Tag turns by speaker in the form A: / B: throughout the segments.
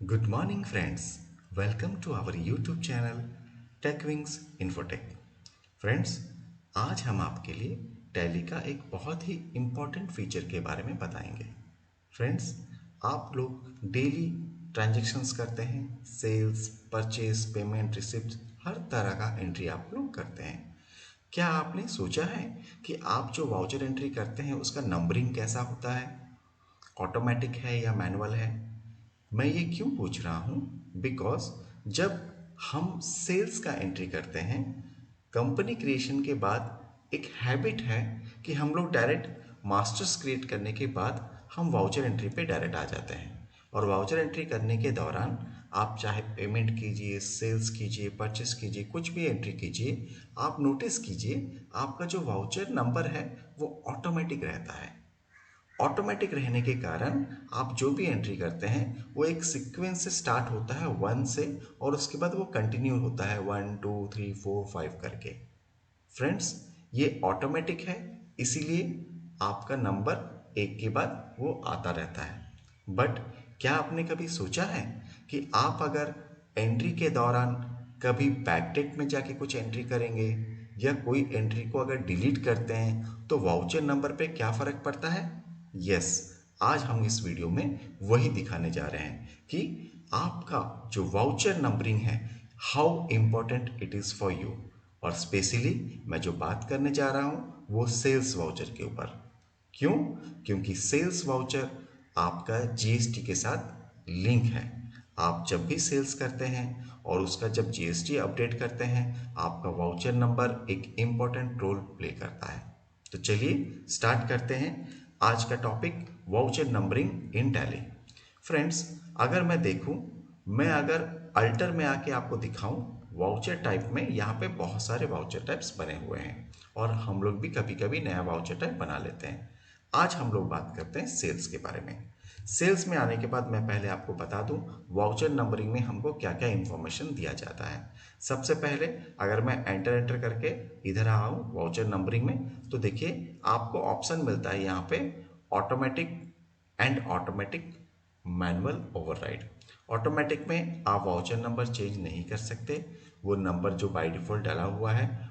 A: Good morning, friends. Welcome to our YouTube channel TechWings Infotech. Friends, आज हम आपके लिए टैली का एक बहुत ही इम्पॉर्टेंट फीचर के बारे में बताएंगे। फ्रेंड्स, आप लोग डेली ट्रांजैक्शंस करते हैं, सेल्स, परचेज, पेमेंट, रिसिप्ट, हर तरह का एंट्री आप लोग करते हैं। क्या आपने सोचा है कि आप जो वाउचर एंट्री करते हैं उसका नंबरिंग कैसा होता है? ऑटोमेटिक है या मैनुअल है? मैं ये क्यों पूछ रहा हूँ? बिकॉज जब हम सेल्स का एंट्री करते हैं, कंपनी क्रिएशन के बाद एक हैबिट है कि हम लोग डायरेक्ट मास्टर्स क्रिएट करने के बाद हम वाउचर एंट्री पे डायरेक्ट आ जाते हैं। और वाउचर एंट्री करने के दौरान आप चाहे पेमेंट कीजिए, सेल्स कीजिए, परचेस कीजिए, कुछ भी एंट्री कीजिए, आप नोटिस कीजिए आपका जो वाउचर नंबर है वो ऑटोमेटिक रहता है। ऑटोमेटिक रहने के कारण आप जो भी एंट्री करते हैं वो एक सीक्वेंस से स्टार्ट होता है 1 से, और उसके बाद वो कंटिन्यू होता है 1 2 3 4 5 करके। फ्रेंड्स, ये ऑटोमेटिक है, इसीलिए आपका नंबर एक के बाद वो आता रहता है। बट क्या आपने कभी सोचा है कि आप अगर एंट्री के दौरान कभी बैकडेट में जाके कुछ एंट्री करेंगे या कोई एंट्री को अगर डिलीट करते हैं तो वाउचर नंबर पे क्या फ़र्क पड़ता है? यस, आज हम इस वीडियो में वही दिखाने जा रहे हैं कि आपका जो वाउचर नंबरिंग है, how important it is for you. और स्पेशली मैं जो बात करने जा रहा हूँ वो सेल्स वाउचर के ऊपर। क्यों? क्योंकि सेल्स वाउचर आपका जीएसटी के साथ लिंक है। आप जब भी सेल्स करते हैं और उसका जब जीएसटी अपडेट करते हैं, आपका वाउचर नंबर एक इम्पॉर्टेंट रोल प्ले करता है। तो चलिए स्टार्ट करते हैं आज का टॉपिक, वाउचर नंबरिंग इन टैली। फ्रेंड्स, अगर मैं देखूं, मैं अगर अल्टर में आके आपको दिखाऊं, वाउचर टाइप में यहाँ पे बहुत सारे वाउचर टाइप्स बने हुए हैं और हम लोग भी कभी कभी नया वाउचर टाइप बना लेते हैं। आज हम लोग बात करते हैं सेल्स के बारे में। सेल्स में आने के बाद मैं पहले आपको बता दूं वाउचर नंबरिंग में हमको क्या क्या इंफॉर्मेशन दिया जाता है। सबसे पहले अगर मैं एंटर एंटर करके इधर आऊँ वाउचर नंबरिंग में, तो देखिए आपको ऑप्शन मिलता है यहाँ पे automatic and automatic manual override. Automatic में आप वाउचर नंबर चेंज नहीं कर सकते, वो नंबर जो बाय डिफ़ॉल्ट डाला हुआ है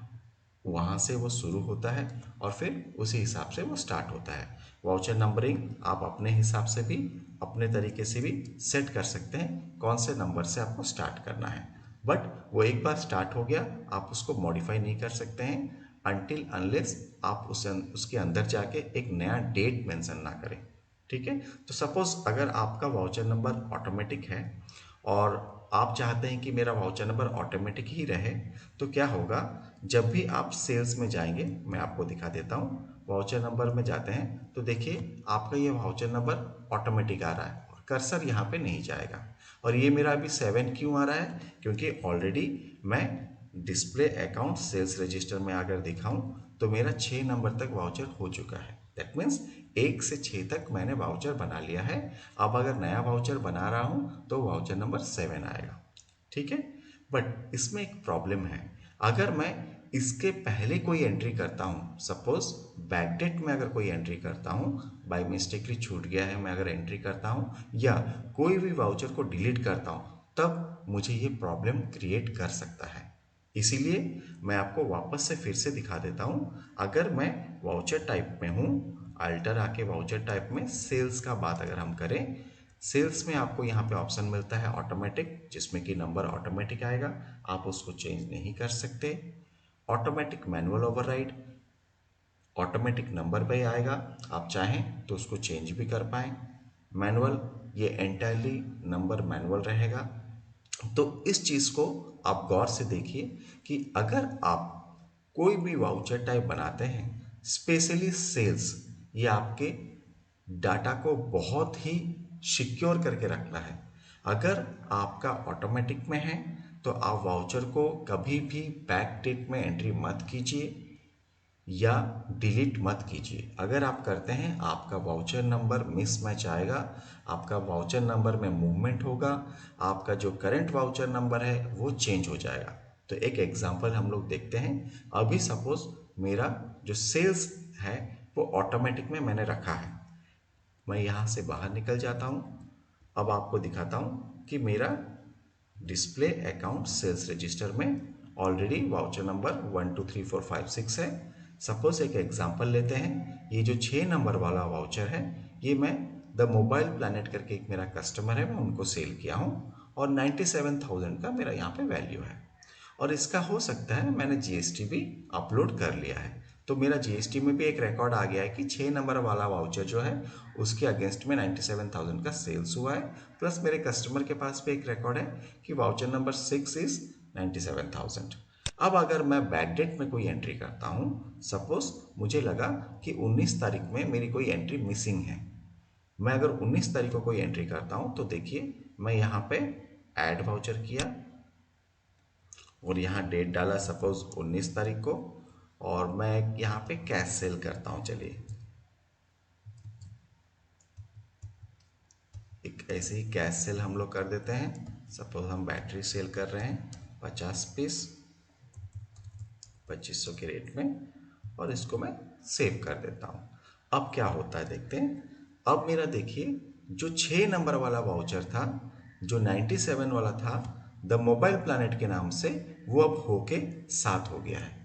A: वहाँ से वो शुरू होता है और फिर उसी हिसाब से वो स्टार्ट होता है। वाउचर नंबरिंग आप अपने हिसाब से भी, अपने तरीके से भी सेट कर सकते हैं कौन से नंबर से आपको स्टार्ट करना है। बट वो एक बार स्टार्ट हो गया, आप उसको मॉडिफाई नहीं कर सकते हैं अनटिल अनलेस आप उसके अंदर जाके एक नया डेट मेंशन ना करें। ठीक है? तो सपोज अगर आपका वाउचर नंबर ऑटोमेटिक है और आप चाहते हैं कि मेरा वाउचर नंबर ऑटोमेटिक ही रहे, तो क्या होगा, जब भी आप सेल्स में जाएंगे, मैं आपको दिखा देता हूँ। वाउचर नंबर में जाते हैं तो देखिए आपका ये वाउचर नंबर ऑटोमेटिक आ रहा है और कर्सर यहाँ पे नहीं जाएगा। और ये मेरा अभी 7 क्यों आ रहा है? क्योंकि ऑलरेडी मैं डिस्प्ले अकाउंट सेल्स रजिस्टर में अगर दिखाऊं तो मेरा 6 नंबर तक वाउचर हो चुका है। दैट मीन्स 1 से 6 तक मैंने वाउचर बना लिया है। अब अगर नया वाउचर बना रहा हूँ तो वाउचर नंबर 7 आएगा। ठीक है? बट इसमें एक प्रॉब्लम है। अगर मैं इसके पहले कोई एंट्री करता हूँ, सपोज बैकडेट में अगर कोई एंट्री करता हूँ, बाय मिस्टेकली छूट गया है, मैं अगर एंट्री करता हूँ या कोई भी वाउचर को डिलीट करता हूँ, तब मुझे ये प्रॉब्लम क्रिएट कर सकता है। इसीलिए मैं आपको वापस से फिर से दिखा देता हूँ। अगर मैं वाउचर टाइप में हूँ, अल्टर आके वाउचर टाइप में सेल्स का बात अगर हम करें, सेल्स में आपको यहाँ पे ऑप्शन मिलता है ऑटोमेटिक, जिसमें कि नंबर ऑटोमेटिक आएगा, आप उसको चेंज नहीं कर सकते। Automatic manual override, automatic number पे आएगा, आप चाहें तो उसको चेंज भी कर पाएँ। मैनुअल, ये एंटायरली नंबर मैनुअल रहेगा। तो इस चीज़ को आप गौर से देखिए कि अगर आप कोई भी वाउचर टाइप बनाते हैं, स्पेशली सेल्स, ये आपके डाटा को बहुत ही सिक्योर करके रखना है। अगर आपका ऑटोमेटिक में है तो आप वाउचर को कभी भी बैक डेट में एंट्री मत कीजिए या डिलीट मत कीजिए। अगर आप करते हैं आपका वाउचर नंबर मिसमैच आएगा, आपका वाउचर नंबर में मूवमेंट होगा, आपका जो करंट वाउचर नंबर है वो चेंज हो जाएगा। तो एक एग्जांपल हम लोग देखते हैं। अभी सपोज मेरा जो सेल्स है वो ऑटोमेटिक में मैंने रखा है, मैं यहाँ से बाहर निकल जाता हूँ। अब आपको दिखाता हूँ कि मेरा डिस्प्ले अकाउंट सेल्स रजिस्टर में ऑलरेडी वाउचर नंबर 123456 है। सपोज एक एग्जांपल लेते हैं, ये जो 6 नंबर वाला वाउचर है ये मैं द मोबाइल प्लैनेट करके एक मेरा कस्टमर है, मैं उनको सेल किया हूँ और 97,000 का मेरा यहाँ पे वैल्यू है। और इसका हो सकता है मैंने जीएसटी भी अपलोड कर लिया है, तो मेरा जीएसटी में भी एक रिकॉर्ड आ गया है कि 6 नंबर वाला वाउचर जो है उसके अगेंस्ट में 97,000 का सेल्स हुआ है। प्लस मेरे कस्टमर के पास भी एक रिकॉर्ड है कि वाउचर नंबर 6 इज 97,000। अब अगर मैं बैक डेट में कोई एंट्री करता हूँ, सपोज मुझे लगा कि 19 तारीख में मेरी कोई एंट्री मिसिंग है, मैं अगर 19 तारीख को कोई एंट्री करता हूँ तो देखिए मैं यहाँ पे ऐड वाउचर किया और यहाँ डेट डाला सपोज 19 तारीख को, और मैं यहाँ पे कैश सेल करता हूँ। चलिए एक ऐसे ही कैश सेल हम लोग कर देते हैं। सपोज हम बैटरी सेल कर रहे हैं 50 पीस 2500 के रेट में, और इसको मैं सेव कर देता हूँ। अब क्या होता है देखते हैं। अब मेरा देखिए जो 6 नंबर वाला वाउचर था, जो 97 वाला था द मोबाइल प्लैनेट के नाम से, वो अब होके 7 हो गया है।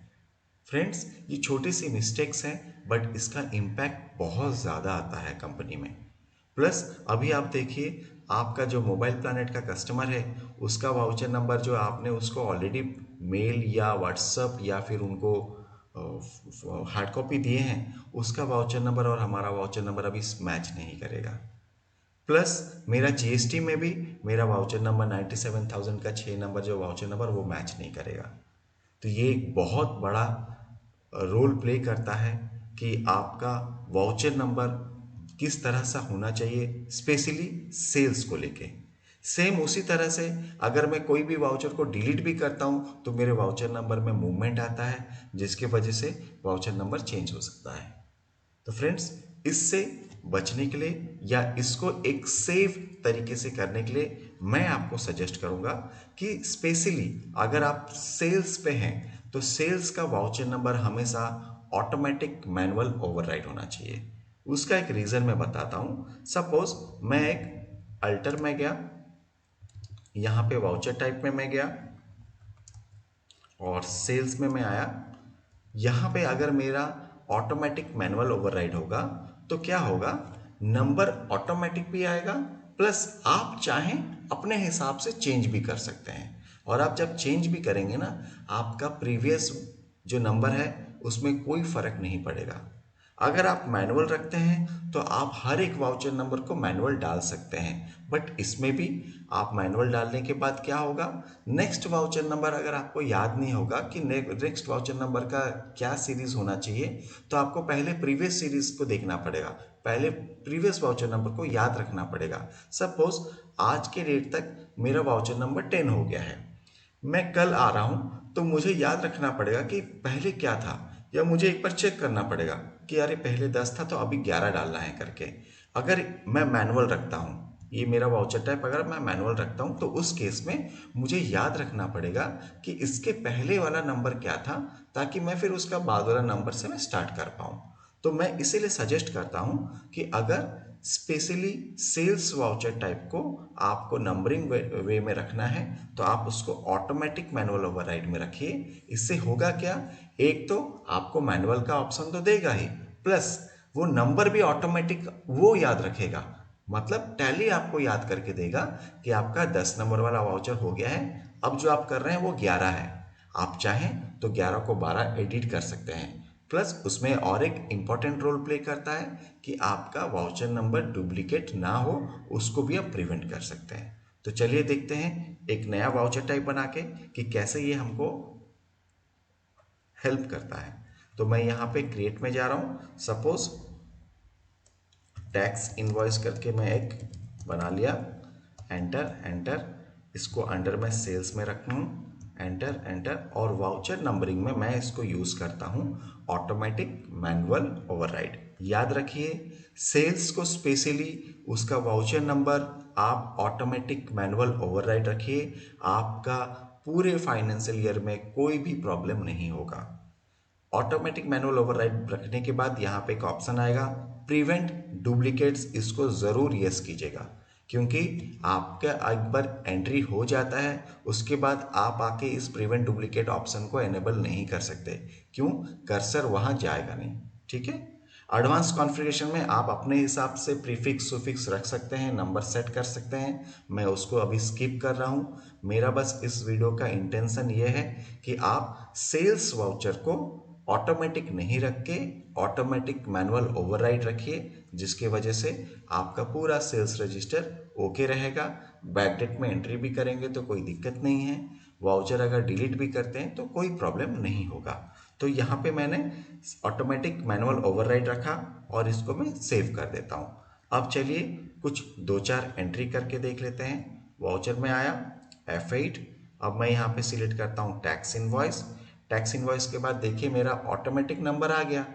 A: फ्रेंड्स ये छोटी सी मिस्टेक्स हैं बट इसका इम्पैक्ट बहुत ज़्यादा आता है कंपनी में। प्लस अभी आप देखिए आपका जो मोबाइल प्लैनेट का कस्टमर है उसका वाउचर नंबर जो आपने उसको ऑलरेडी मेल या व्हाट्सअप या फिर उनको हार्ड कॉपी दिए हैं, उसका वाउचर नंबर और हमारा वाउचर नंबर अभी मैच नहीं करेगा। प्लस मेरा जीएसटी में भी मेरा वाउचर नंबर 97,000 का 6 नंबर जो वाउचर नंबर वो मैच नहीं करेगा। तो ये एक बहुत बड़ा रोल प्ले करता है कि आपका वाउचर नंबर किस तरह से होना चाहिए, स्पेशली सेल्स को लेके। सेम उसी तरह से अगर मैं कोई भी वाउचर को डिलीट भी करता हूँ तो मेरे वाउचर नंबर में मूवमेंट आता है, जिसकी वजह से वाउचर नंबर चेंज हो सकता है। तो फ्रेंड्स इससे बचने के लिए या इसको एक सेफ तरीके से करने के लिए मैं आपको सजेस्ट करूंगा कि स्पेशली अगर आप सेल्स पे हैं तो सेल्स का वाउचर नंबर हमेशा ऑटोमेटिक मैनुअल ओवरराइड होना चाहिए। उसका एक रीज़न मैं बताता हूँ। सपोज मैं एक अल्टर में गया, यहाँ पे वाउचर टाइप में मैं गया और सेल्स में मैं आया। यहाँ पे अगर मेरा ऑटोमेटिक मैनुअल ओवरराइड होगा तो क्या होगा, नंबर ऑटोमेटिक भी आएगा, प्लस आप चाहें अपने हिसाब से चेंज भी कर सकते हैं। और आप जब चेंज भी करेंगे ना, आपका प्रीवियस जो नंबर है उसमें कोई फर्क नहीं पड़ेगा। अगर आप मैनुअल रखते हैं तो आप हर एक वाउचर नंबर को मैनुअल डाल सकते हैं, बट इसमें भी आप मैनुअल डालने के बाद क्या होगा, नेक्स्ट वाउचर नंबर अगर आपको याद नहीं होगा कि नेक्स्ट वाउचर नंबर का क्या सीरीज होना चाहिए, तो आपको पहले प्रीवियस सीरीज को देखना पड़ेगा, पहले प्रीवियस वाउचर नंबर को याद रखना पड़ेगा। सपोज आज के डेट तक मेरा वाउचर नंबर 10 हो गया है, मैं कल आ रहा हूँ तो मुझे याद रखना पड़ेगा कि पहले क्या था, या मुझे एक बार चेक करना पड़ेगा कि अरे पहले 10 था तो अभी 11 डालना है करके। अगर मैं मैनुअल रखता हूँ, ये मेरा वाउचर टाइप अगर मैं मैनुअल रखता हूँ तो उस केस में मुझे याद रखना पड़ेगा कि इसके पहले वाला नंबर क्या था, ताकि मैं फिर उसका बाद वाला नंबर से मैं स्टार्ट कर पाऊँ। तो मैं इसीलिए सजेस्ट करता हूँ कि अगर स्पेशली सेल्स वाउचर टाइप को आपको नंबरिंग वे में रखना है तो आप उसको ऑटोमेटिक मैनुअल ओवरराइड में रखिए। इससे होगा क्या, एक तो आपको मैनुअल का ऑप्शन तो देगा ही, प्लस वो नंबर भी ऑटोमेटिक वो याद रखेगा। मतलब टैली आपको याद करके देगा कि आपका 10 नंबर वाला वाउचर हो गया है, अब जो आप कर रहे हैं वो 11 है, आप चाहें तो 11 को 12 एडिट कर सकते हैं। प्लस उसमें और एक इम्पॉर्टेंट रोल प्ले करता है कि आपका वाउचर नंबर डुप्लीकेट ना हो, उसको भी आप प्रिवेंट कर सकते हैं। तो चलिए देखते हैं एक नया वाउचर टाइप बना के कि कैसे ये हमको हेल्प करता है। तो मैं यहाँ पे क्रिएट में जा रहा हूँ। सपोज टैक्स इनवॉइस करके मैं एक बना लिया, एंटर एंटर, इसको अंडर में सेल्स में रखूँ, एंटर एंटर, और वाउचर नंबरिंग में मैं इसको यूज़ करता हूँ ऑटोमेटिक मैनुअल ओवरराइड। याद रखिए सेल्स को स्पेशली उसका वाउचर नंबर आप ऑटोमेटिक मैनुअल ओवरराइड रखिए, आपका पूरे फाइनेंशियल ईयर में कोई भी प्रॉब्लम नहीं होगा। ऑटोमेटिक मैनुअल ओवरराइड रखने के बाद यहाँ पे एक ऑप्शन आएगा प्रिवेंट डुप्लीकेट्स, इसको ज़रूर यस कीजिएगा। क्योंकि आपका एक बार एंट्री हो जाता है उसके बाद आप आके इस प्रिवेंट डुप्लीकेट ऑप्शन को एनेबल नहीं कर सकते। क्यों? कर्सर वहां जाएगा नहीं। ठीक है। एडवांस कॉन्फ़िगरेशन में आप अपने हिसाब से प्रीफिक्स सुफिक्स रख सकते हैं, नंबर सेट कर सकते हैं। मैं उसको अभी स्किप कर रहा हूं। मेरा बस इस वीडियो का इंटेंशन ये है कि आप सेल्स वाउचर को ऑटोमेटिक नहीं रख के ऑटोमेटिक मैनुअल ओवरराइड रखिए, जिसकी वजह से आपका पूरा सेल्स रजिस्टर ओके रहेगा। बैकडेट में एंट्री भी करेंगे तो कोई दिक्कत नहीं है। वाउचर अगर डिलीट भी करते हैं तो कोई प्रॉब्लम नहीं होगा। तो यहाँ पे मैंने ऑटोमेटिक मैनुअल ओवरराइड रखा और इसको मैं सेव कर देता हूँ। अब चलिए कुछ 2-4 एंट्री करके देख लेते हैं। वाउचर में आया F8। अब मैं यहाँ पे सिलेक्ट करता हूँ टैक्स इनवॉइस। टैक्स इनवॉइस के बाद देखिए मेरा ऑटोमेटिक नंबर आ गया।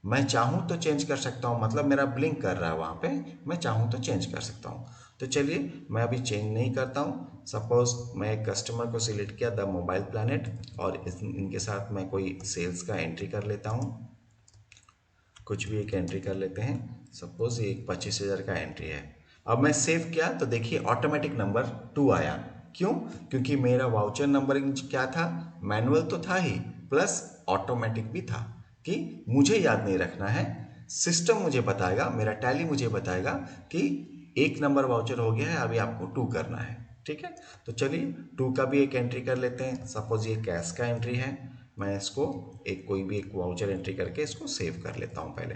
A: मैं चाहूँ तो चेंज कर सकता हूँ, मतलब मेरा ब्लिंक कर रहा है वहाँ पे, मैं चाहूँ तो चेंज कर सकता हूँ। तो चलिए मैं अभी चेंज नहीं करता हूँ। सपोज मैं एक कस्टमर को सिलेक्ट किया द मोबाइल प्लैनेट और इनके साथ मैं कोई सेल्स का एंट्री कर लेता हूँ। कुछ भी एक एंट्री कर लेते हैं। सपोज ये एक 25,000 का एंट्री है। अब मैं सेव किया तो देखिए ऑटोमेटिक नंबर 2 आया। क्यों? क्योंकि मेरा वाउचर नंबरिंग क्या था, मैनुअल तो था ही प्लस ऑटोमेटिक भी था कि मुझे याद नहीं रखना है, सिस्टम मुझे बताएगा, मेरा टैली मुझे बताएगा कि एक नंबर वाउचर हो गया है, अभी आपको 2 करना है। ठीक है। तो चलिए 2 का भी एक एंट्री कर लेते हैं। सपोज ये कैश का एंट्री है। मैं इसको एक कोई भी एक वाउचर एंट्री करके इसको सेव कर लेता हूं पहले।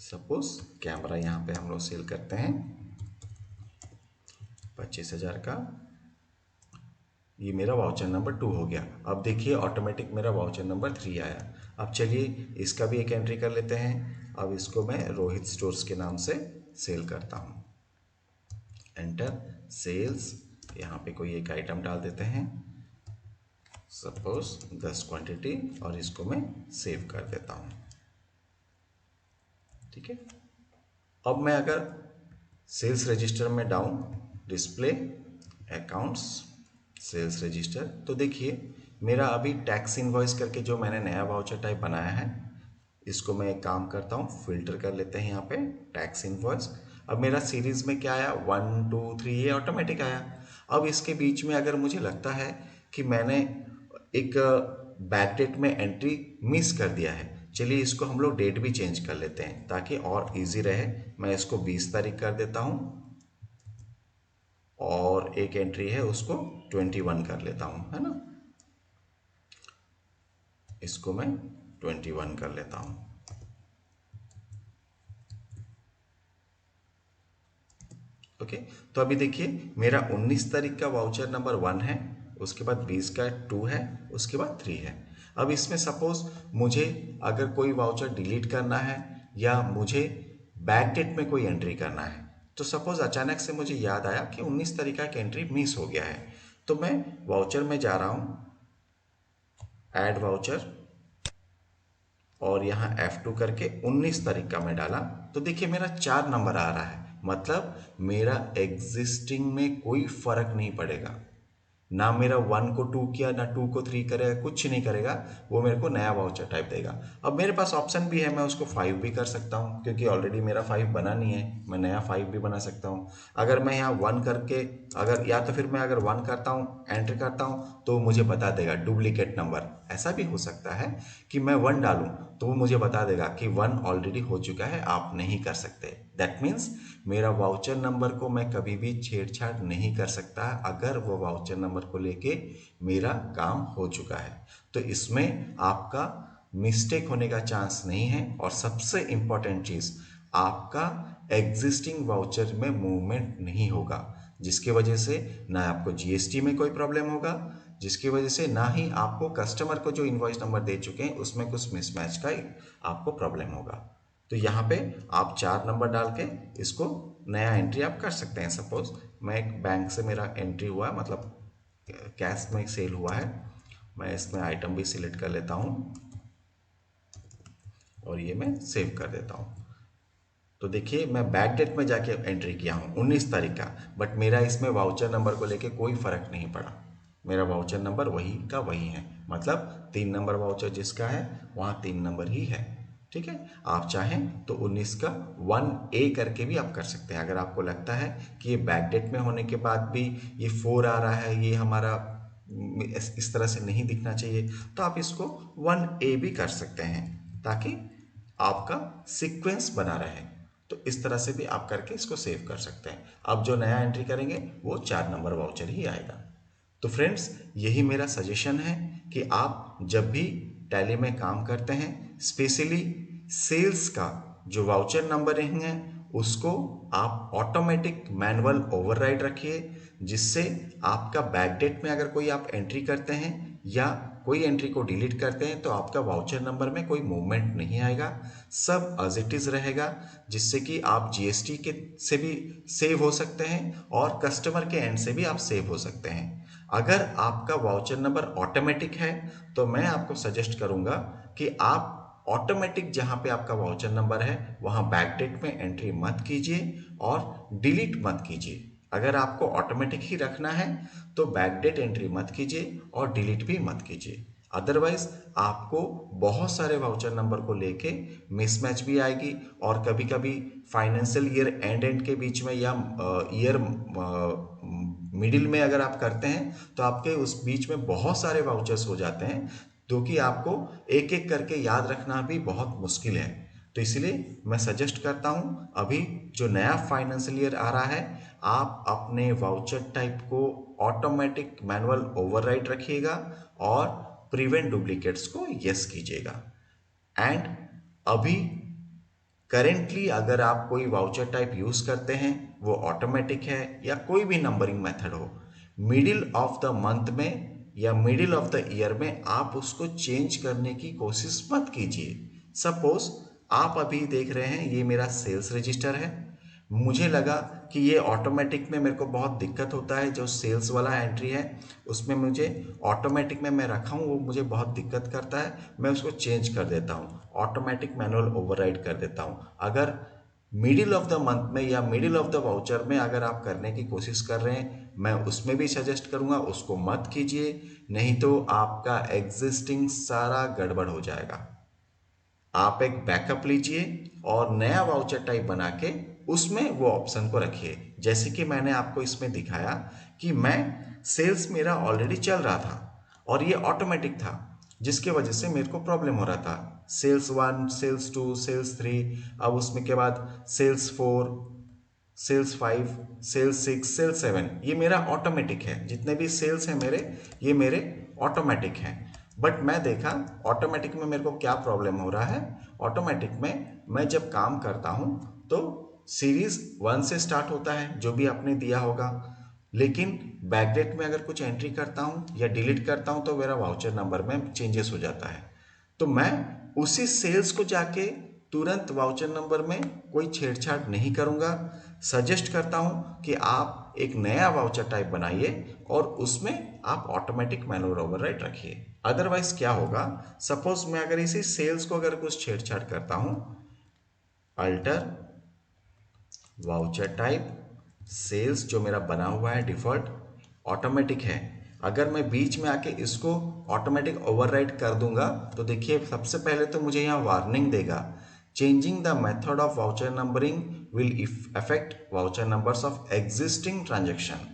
A: सपोज कैमरा यहां पे हम लोग सेल करते हैं 25,000 का। ये मेरा वाउचर नंबर 2 हो गया। अब देखिए ऑटोमेटिक मेरा वाउचर नंबर 3 आया। अब चलिए इसका भी एक एंट्री कर लेते हैं। अब इसको मैं रोहित स्टोर्स के नाम से सेल करता हूं। एंटर सेल्स, यहाँ पे कोई एक आइटम डाल देते हैं, सपोज 10 क्वांटिटी, और इसको मैं सेव कर देता हूं। ठीक है। अब मैं अगर सेल्स रजिस्टर में down display accounts sales register, तो देखिए मेरा अभी टैक्स इनवॉइस करके जो मैंने नया वाउचर टाइप बनाया है, इसको मैं एक काम करता हूँ, फिल्टर कर लेते हैं यहाँ पे टैक्स इनवॉइस। अब मेरा सीरीज में क्या आया, 1 2 3, ये ऑटोमेटिक आया। अब इसके बीच में अगर मुझे लगता है कि मैंने एक बैक डेट में एंट्री मिस कर दिया है, चलिए इसको हम लोग डेट भी चेंज कर लेते हैं ताकि और इजी रहे। मैं इसको 20 तारीख कर देता हूँ और एक एंट्री है उसको 21 कर लेता हूँ, है ना। इसको मैं 21 कर लेता हूँ। ओके। तो अभी देखिए मेरा 19 तारीख का वाउचर नंबर 1 है, उसके बाद 20 का 2 है, उसके बाद 3 है। अब इसमें सपोज मुझे अगर कोई वाउचर डिलीट करना है या मुझे बैक डेट में कोई एंट्री करना है, तो सपोज अचानक से मुझे याद आया कि 19 तारीख का एक एंट्री मिस हो गया है, तो मैं वाउचर में जा रहा हूँ, ऐड वाउचर, और यहाँ F2 करके 19 तारीख का मैं डाला, तो देखिए मेरा 4 नंबर आ रहा है। मतलब मेरा एग्जिस्टिंग में कोई फर्क नहीं पड़ेगा, ना मेरा 1 को 2 किया ना 2 को 3 करेगा, कुछ नहीं करेगा, वो मेरे को नया वाउचर टाइप देगा। अब मेरे पास ऑप्शन भी है, मैं उसको 5 भी कर सकता हूँ क्योंकि ऑलरेडी मेरा 5 बना नहीं है, मैं नया 5 भी बना सकता हूँ। अगर मैं यहाँ 1 करके, अगर या तो फिर मैं अगर 1 करता हूँ एंटर करता हूँ तो मुझे बता देगा डुप्लीकेट नंबर। ऐसा भी हो सकता है कि मैं 1 डालूं तो वो मुझे बता देगा कि 1 ऑलरेडी हो चुका है, आप नहीं कर सकते। दैट मीन्स मेरा वाउचर नंबर को मैं कभी भी छेड़छाड़ नहीं कर सकता अगर वो वाउचर नंबर को लेके मेरा काम हो चुका है। तो इसमें आपका मिस्टेक होने का चांस नहीं है। और सबसे इंपॉर्टेंट चीज, आपका एग्जिस्टिंग वाउचर में मूवमेंट नहीं होगा, जिसकी वजह से ना आपको जीएसटी में कोई प्रॉब्लम होगा, जिसकी वजह से ना ही आपको कस्टमर को जो इनवॉइस नंबर दे चुके हैं उसमें कुछ मिसमैच का आपको प्रॉब्लम होगा। तो यहाँ पे आप 4 नंबर डाल के इसको नया एंट्री आप कर सकते हैं। सपोज मैं एक बैंक से मेरा एंट्री हुआ, मतलब कैश में सेल हुआ है, मैं इसमें आइटम भी सिलेक्ट कर लेता हूँ और ये मैं सेव कर देता हूँ। तो देखिए मैं बैक डेट में जाके एंट्री किया हूँ 19 तारीख का, बट मेरा इसमें वाउचर नंबर को लेके कोई फर्क नहीं पड़ा, मेरा वाउचर नंबर वही का वही है। मतलब 3 नंबर वाउचर जिसका है वहाँ 3 नंबर ही है। ठीक है। आप चाहें तो 19 का 1A करके भी आप कर सकते हैं। अगर आपको लगता है कि ये बैकडेट में होने के बाद भी ये 4 आ रहा है, ये हमारा इस तरह से नहीं दिखना चाहिए, तो आप इसको 1A भी कर सकते हैं ताकि आपका सीक्वेंस बना रहे। तो इस तरह से भी आप करके इसको सेव कर सकते हैं। अब जो नया एंट्री करेंगे वो 4 नंबर वाउचर ही आएगा। तो फ्रेंड्स, यही मेरा सजेशन है कि आप जब भी टैली में काम करते हैं, स्पेशली सेल्स का जो वाउचर नंबरिंग है उसको आप ऑटोमेटिक मैनुअल ओवरराइड रखिए, जिससे आपका बैकडेट में अगर कोई आप एंट्री करते हैं या कोई एंट्री को डिलीट करते हैं तो आपका वाउचर नंबर में कोई मूवमेंट नहीं आएगा, सब एज इट इज रहेगा, जिससे कि आप जीएसटी के से भी सेव हो सकते हैं और कस्टमर के एंड से भी आप सेव हो सकते हैं। अगर आपका वाउचर नंबर ऑटोमेटिक है तो मैं आपको सजेस्ट करूंगा कि आप ऑटोमेटिक जहां पे आपका वाउचर नंबर है वहां बैकडेट में एंट्री मत कीजिए और डिलीट मत कीजिए। अगर आपको ऑटोमेटिक ही रखना है तो बैकडेट एंट्री मत कीजिए और डिलीट भी मत कीजिए, अदरवाइज आपको बहुत सारे वाउचर नंबर को लेके मिसमैच भी आएगी और कभी कभी फाइनेंशियल ईयर एंड के बीच में या ईयर मिडिल में अगर आप करते हैं तो आपके उस बीच में बहुत सारे वाउचर्स हो जाते हैं, जो कि आपको एक एक करके याद रखना भी बहुत मुश्किल है। तो इसलिए मैं सजेस्ट करता हूं, अभी जो नया फाइनेंशियल ईयर आ रहा है आप अपने वाउचर टाइप को ऑटोमेटिक मैनुअल ओवरराइड रखिएगा और प्रिवेंट डुप्लीकेट्स को यस कीजिएगा। एंड अभी करेंटली अगर आप कोई वाउचर टाइप यूज करते हैं, वो ऑटोमेटिक है या कोई भी नंबरिंग मेथड हो, मिडिल ऑफ द मंथ में या मिडिल ऑफ द ईयर में आप उसको चेंज करने की कोशिश मत कीजिए। सपोज आप अभी देख रहे हैं ये मेरा सेल्स रजिस्टर है, मुझे लगा कि ये ऑटोमेटिक में मेरे को बहुत दिक्कत होता है, जो सेल्स वाला एंट्री है उसमें मुझे ऑटोमेटिक में मैं रखा हूँ वो मुझे बहुत दिक्कत करता है, मैं उसको चेंज कर देता हूँ, ऑटोमेटिक मैनुअल ओवरराइड कर देता हूँ। अगर मिडिल ऑफ द मंथ में या मिडिल ऑफ द वाउचर में अगर आप करने की कोशिश कर रहे हैं, मैं उसमें भी सजेस्ट करूंगा उसको मत कीजिए, नहीं तो आपका एग्जिस्टिंग सारा गड़बड़ हो जाएगा। आप एक बैकअप लीजिए और नया वाउचर टाइप बना के उसमें वो ऑप्शन को रखिए। जैसे कि मैंने आपको इसमें दिखाया कि मैं सेल्स मेरा ऑलरेडी चल रहा था और ये ऑटोमेटिक था, जिसके वजह से मेरे को प्रॉब्लम हो रहा था। सेल्स 1, सेल्स 2, सेल्स 3, अब उसमें के बाद सेल्स 4, सेल्स 5, सेल्स 6, सेल्स 7, ये मेरा ऑटोमेटिक है। जितने भी सेल्स हैं मेरे, ये मेरे ऑटोमेटिक हैं। बट मैं देखा ऑटोमेटिक में मेरे को क्या प्रॉब्लम हो रहा है। ऑटोमेटिक में मैं जब काम करता हूं तो सीरीज 1 से स्टार्ट होता है जो भी आपने दिया होगा, लेकिन बैकडेट में अगर कुछ एंट्री करता हूं या डिलीट करता हूं तो मेरा वाउचर नंबर में चेंजेस हो जाता है। तो मैं उसी सेल्स को जाके तुरंत वाउचर नंबर में कोई छेड़छाड़ नहीं करूंगा। सजेस्ट करता हूं कि आप एक नया वाउचर टाइप बनाइए और उसमें आप ऑटोमेटिक मैनुअल ओवरराइड रखिए। अदरवाइज क्या होगा, सपोज मैं अगर इसी सेल्स को अगर कुछ छेड़छाड़ करता हूं, अल्टर वाउचर टाइप सेल्स जो मेरा बना हुआ है डिफॉल्ट ऑटोमेटिक है, अगर मैं बीच में आके इसको ऑटोमेटिक ओवरराइड कर दूंगा तो देखिए सबसे पहले तो मुझे यहाँ वार्निंग देगा, changing the method of voucher numbering will affect voucher numbers of existing transaction.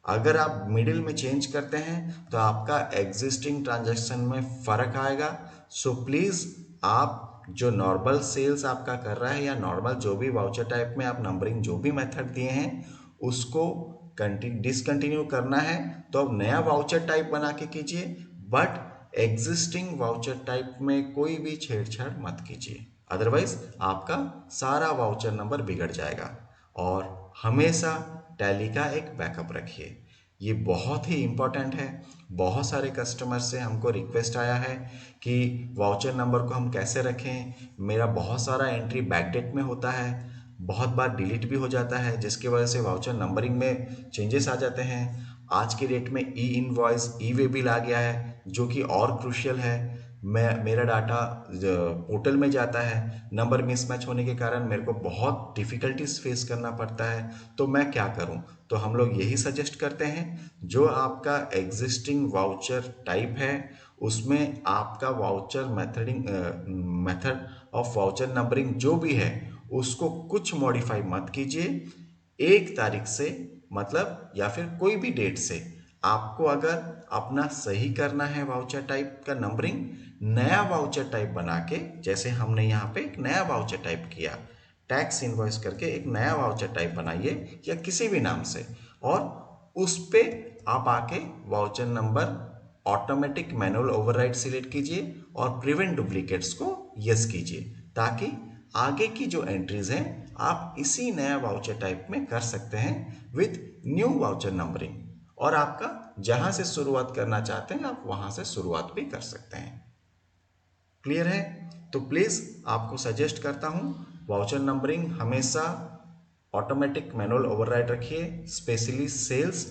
A: अगर आप मिडिल में चेंज करते हैं तो आपका एग्जिस्टिंग ट्रांजैक्शन में फर्क आएगा। सो प्लीज आप जो नॉर्मल सेल्स आपका कर रहा है या नॉर्मल जो भी वाउचर टाइप में आप नंबरिंग जो भी मेथड दिए हैं उसको डिसकंटिन्यू करना है तो अब नया वाउचर टाइप बना के कीजिए, बट एग्जिस्टिंग वाउचर टाइप में कोई भी छेड़छाड़ मत कीजिए, अदरवाइज आपका सारा वाउचर नंबर बिगड़ जाएगा। और हमेशा टैली का एक बैकअप रखिए, ये बहुत ही इम्पोर्टेंट है। बहुत सारे कस्टमर से हमको रिक्वेस्ट आया है कि वाउचर नंबर को हम कैसे रखें, मेरा बहुत सारा एंट्री बैकडेट में होता है, बहुत बार डिलीट भी हो जाता है, जिसकी वजह से वाउचर नंबरिंग में चेंजेस आ जाते हैं। आज की डेट में ई इनवॉइस, ई वे बिल आ गया है जो कि और क्रूशियल है। मेरा डाटा पोर्टल में जाता है, नंबर मिसमैच होने के कारण मेरे को बहुत डिफ़िकल्टीज फेस करना पड़ता है, तो मैं क्या करूं? तो हम लोग यही सजेस्ट करते हैं, जो आपका एग्जिस्टिंग वाउचर टाइप है उसमें आपका voucher method of voucher numbering जो भी है उसको कुछ मॉडिफाई मत कीजिए। 1 तारीख से मतलब या फिर कोई भी डेट से आपको अगर अपना सही करना है वाउचर टाइप का नंबरिंग, नया वाउचर टाइप बना के, जैसे हमने यहाँ पे एक नया वाउचर टाइप किया, टैक्स इनवॉइस करके एक नया वाउचर टाइप बनाइए या किसी भी नाम से, और उस पे आप आके voucher number automatic manual override select कीजिए और प्रिवेंट डुप्लीकेट्स को यस कीजिए, ताकि आगे की जो एंट्रीज हैं आप इसी नया वाउचर टाइप में कर सकते हैं विथ न्यू वाउचर नंबरिंग, और आपका जहां से शुरुआत करना चाहते हैं आप वहां से शुरुआत भी कर सकते हैं। क्लियर है? तो प्लीज आपको सजेस्ट करता हूं, वाउचर नंबरिंग हमेशा ऑटोमेटिक मैनुअल ओवरराइड रखिए, स्पेशली सेल्स।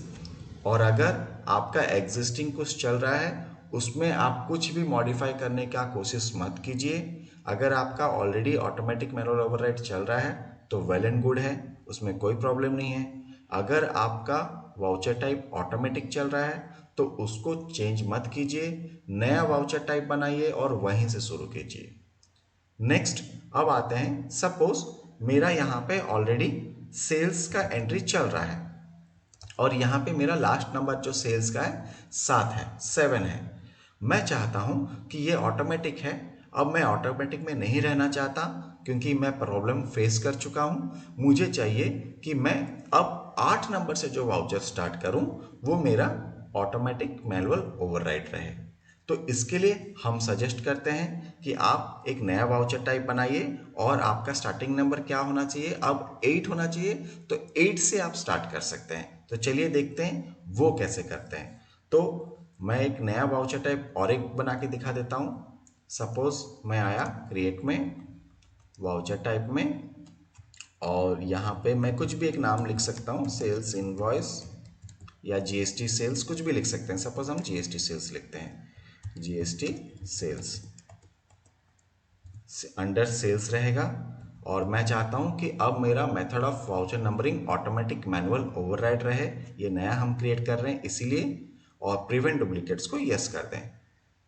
A: और अगर आपका एग्जिस्टिंग कुछ चल रहा है उसमें आप कुछ भी मॉडिफाई करने का कोशिश मत कीजिए। अगर आपका ऑलरेडी ऑटोमेटिक मैनुअल ओवरराइड चल रहा है तो वेल एंड गुड है, उसमें कोई प्रॉब्लम नहीं है। अगर आपका वाउचर टाइप ऑटोमेटिक चल रहा है तो उसको चेंज मत कीजिए, नया वाउचर टाइप बनाइए और वहीं से शुरू कीजिए। नेक्स्ट अब आते हैं, सपोज मेरा यहाँ पे ऑलरेडी सेल्स का एंट्री चल रहा है और यहाँ पे मेरा लास्ट नंबर जो सेल्स का है 7 है, 7 है। मैं चाहता हूँ कि ये ऑटोमेटिक है। अब मैं ऑटोमेटिक में नहीं रहना चाहता क्योंकि मैं प्रॉब्लम फेस कर चुका हूँ। मुझे चाहिए कि मैं अब 8 नंबर से जो वाउचर स्टार्ट करूँ वो मेरा ऑटोमेटिक मैनुअल ओवरराइड रहे। तो इसके लिए हम सजेस्ट करते हैं कि आप एक नया वाउचर टाइप बनाइए और आपका स्टार्टिंग नंबर क्या होना चाहिए, अब 8 होना चाहिए, तो 8 से आप स्टार्ट कर सकते हैं। तो चलिए देखते हैं वो कैसे करते हैं। तो मैं एक नया वाउचर टाइप और एक बना के दिखा देता हूँ। सपोज मैं आया क्रिएट में, वाउचर टाइप में, और यहाँ पे मैं कुछ भी एक नाम लिख सकता हूँ, सेल्स इनवॉइस या जीएसटी सेल्स, कुछ भी लिख सकते हैं। सपोज हम जीएसटी सेल्स लिखते हैं, जीएसटी सेल्स अंडर सेल्स रहेगा। और मैं चाहता हूं कि अब मेरा method of voucher numbering automatic manual override रहे, ये नया हम क्रिएट कर रहे हैं इसीलिए, और प्रिवेंट डुप्लीकेट्स को यस कर दें।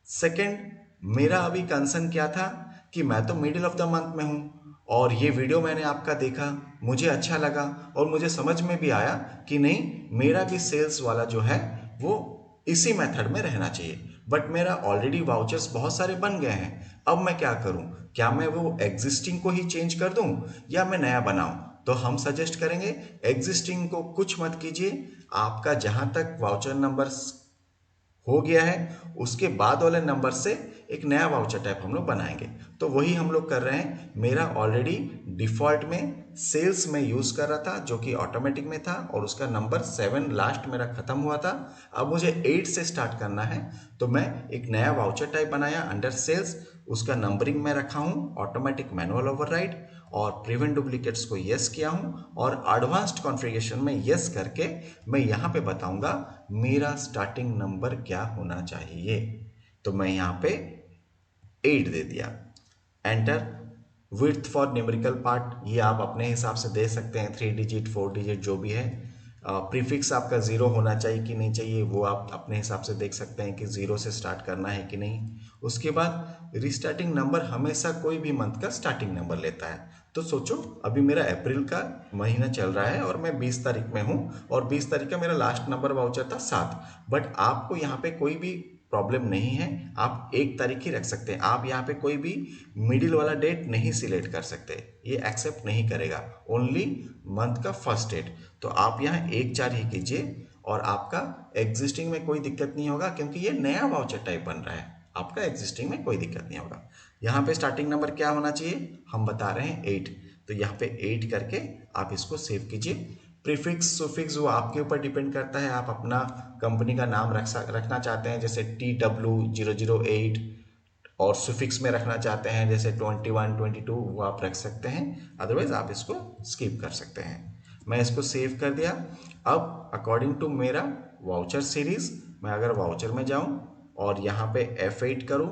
A: सेकंड, मेरा अभी कंसर्न क्या था कि मैं तो मिडिल ऑफ द मंथ में हूं और ये वीडियो मैंने आपका देखा, मुझे अच्छा लगा और मुझे समझ में भी आया कि नहीं, मेरा भी सेल्स वाला जो है वो इसी मेथड में रहना चाहिए। बट मेरा ऑलरेडी वाउचर्स बहुत सारे बन गए हैं, अब मैं क्या करूं? क्या मैं वो एग्जिस्टिंग को ही चेंज कर दूं या मैं नया बनाऊं? तो हम सजेस्ट करेंगे एग्जिस्टिंग को कुछ मत कीजिए। आपका जहां तक वाउचर नंबर हो गया है उसके बाद वाले नंबर से एक नया वाउचर टाइप हम लोग बनाएंगे। तो वही हम लोग कर रहे हैं। मेरा ऑलरेडी डिफॉल्ट में सेल्स में यूज कर रहा था जो कि ऑटोमेटिक में था और उसका नंबर 7 लास्ट मेरा खत्म हुआ था। अब मुझे 8 से स्टार्ट करना है तो मैं एक नया वाउचर टाइप बनाया अंडर सेल्स, उसका नंबरिंग में रखा हूं ऑटोमेटिक मैनुअल ओवरराइड और प्रिवेंट डुप्लीकेट्स को यस किया हूं, और एडवांस्ड कॉन्फ़िगरेशन में यस करके मैं यहां पे बताऊंगा मेरा स्टार्टिंग नंबर क्या होना चाहिए। तो मैं यहां पे 8 दे दिया, enter. Width for numerical part ये आप अपने हिसाब से दे सकते हैं, 3 डिजिट 4 डिजिट जो भी है। प्रीफिक्स आपका 0 होना चाहिए कि नहीं चाहिए वो आप अपने हिसाब से देख सकते हैं कि 0 से स्टार्ट करना है कि नहीं। उसके बाद रिस्टार्टिंग नंबर हमेशा कोई भी मंथ का स्टार्टिंग नंबर लेता है। तो सोचो अभी मेरा अप्रैल का महीना चल रहा है और मैं 20 तारीख में हूँ और 20 तारीख का मेरा लास्ट नंबर वाउचर था 7। बट आपको यहाँ पे कोई भी प्रॉब्लम नहीं है, आप 1 तारीख ही रख सकते हैं। आप यहाँ पे कोई भी मिडिल वाला डेट नहीं सिलेक्ट कर सकते, ये एक्सेप्ट नहीं करेगा, ओनली मंथ का फर्स्ट डेट। तो आप यहाँ 1/4 ही कीजिए और आपका एग्जिस्टिंग में कोई दिक्कत नहीं होगा क्योंकि ये नया वाउचर टाइप बन रहा है, आपका एग्जिस्टिंग में कोई दिक्कत नहीं होगा। यहाँ पे स्टार्टिंग नंबर क्या होना चाहिए हम बता रहे हैं 8, तो यहाँ पे 8 करके आप इसको सेव कीजिए। प्रीफिक्स सुफिक्स वो आपके ऊपर डिपेंड करता है, आप अपना कंपनी का नाम रखना चाहते हैं जैसे TW008 और सुफिक्स में रखना चाहते हैं जैसे 21 22 वो आप रख सकते हैं, अदरवाइज आप इसको स्किप कर सकते हैं। मैं इसको सेव कर दिया। अब अकॉर्डिंग टू मेरा वाउचर सीरीज मैं अगर वाउचर में जाऊं और यहाँ पे F8 करूं,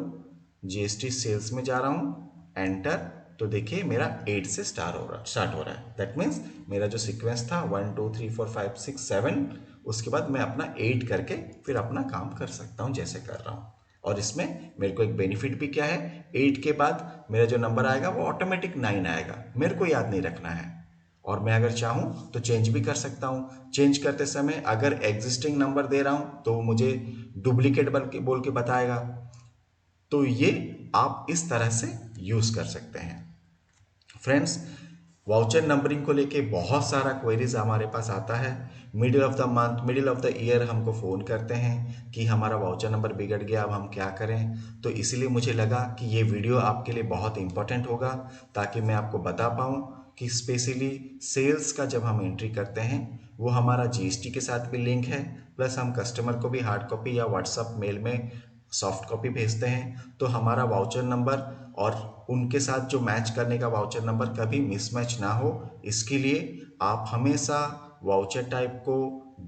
A: जीएसटी सेल्स में जा रहा हूं, एंटर, तो देखिए मेरा 8 से स्टार्ट हो रहा है। दैट मीन्स मेरा जो सीक्वेंस था 1 2 3 4 5 6 7, उसके बाद मैं अपना 8 करके फिर अपना काम कर सकता हूं जैसे कर रहा हूं। और इसमें मेरे को एक बेनिफिट भी क्या है, 8 के बाद मेरा जो नंबर आएगा वो ऑटोमेटिक 9 आएगा, मेरे को याद नहीं रखना है। और मैं अगर चाहूँ तो चेंज भी कर सकता हूँ। चेंज करते समय अगर एग्जिस्टिंग नंबर दे रहा हूँ तो वो मुझे डुप्लीकेट बोल के बताएगा। तो ये आप इस तरह से यूज़ कर सकते हैं। फ्रेंड्स, वाउचर नंबरिंग को लेके बहुत सारा क्वेरीज हमारे पास आता है। Middle of the month, middle of the year हमको फ़ोन करते हैं कि हमारा वाउचर नंबर बिगड़ गया, अब हम क्या करें। तो इसीलिए मुझे लगा कि ये वीडियो आपके लिए बहुत इंपॉर्टेंट होगा, ताकि मैं आपको बता पाऊँ कि स्पेशली सेल्स का जब हम एंट्री करते हैं वो हमारा जीएसटी के साथ भी लिंक है, प्लस हम कस्टमर को भी हार्ड कॉपी या व्हाट्सअप मेल में सॉफ्ट कॉपी भेजते हैं। तो हमारा वाउचर नंबर और उनके साथ जो मैच करने का वाउचर नंबर कभी मिसमैच ना हो, इसके लिए आप हमेशा वाउचर टाइप को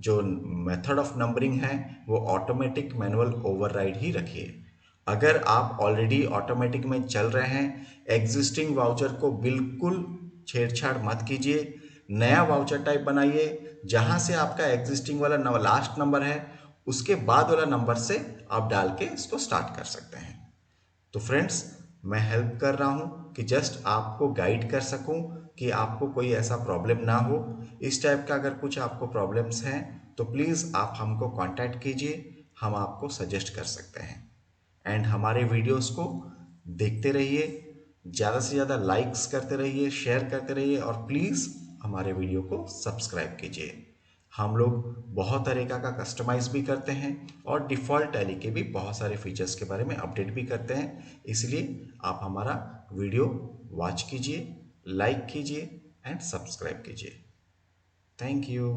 A: जो मेथड ऑफ नंबरिंग है वो ऑटोमेटिक मैनुअल ओवरराइड ही रखिए। अगर आप ऑलरेडी ऑटोमेटिक में चल रहे हैं, एग्जिस्टिंग वाउचर को बिल्कुल छेड़छाड़ मत कीजिए। नया वाउचर टाइप बनाइए, जहां से आपका एग्जिस्टिंग वाला लास्ट नंबर है उसके बाद वाला नंबर से आप डाल के इसको स्टार्ट कर सकते हैं। तो फ्रेंड्स, मैं हेल्प कर रहा हूँ कि जस्ट आपको गाइड कर सकूँ कि आपको कोई ऐसा प्रॉब्लम ना हो। इस टाइप का अगर कुछ आपको प्रॉब्लम्स हैं तो प्लीज़ आप हमको कांटेक्ट कीजिए, हम आपको सजेस्ट कर सकते हैं। एंड हमारे वीडियोस को देखते रहिए, ज़्यादा से ज़्यादा लाइक्स करते रहिए, शेयर करते रहिए और प्लीज़ हमारे वीडियो को सब्सक्राइब कीजिए। हम लोग बहुत तरीक़ा का कस्टमाइज़ भी करते हैं और डिफ़ॉल्ट टैली के भी बहुत सारे फीचर्स के बारे में अपडेट भी करते हैं। इसलिए आप हमारा वीडियो वॉच कीजिए, लाइक कीजिए एंड सब्सक्राइब कीजिए। Thank you.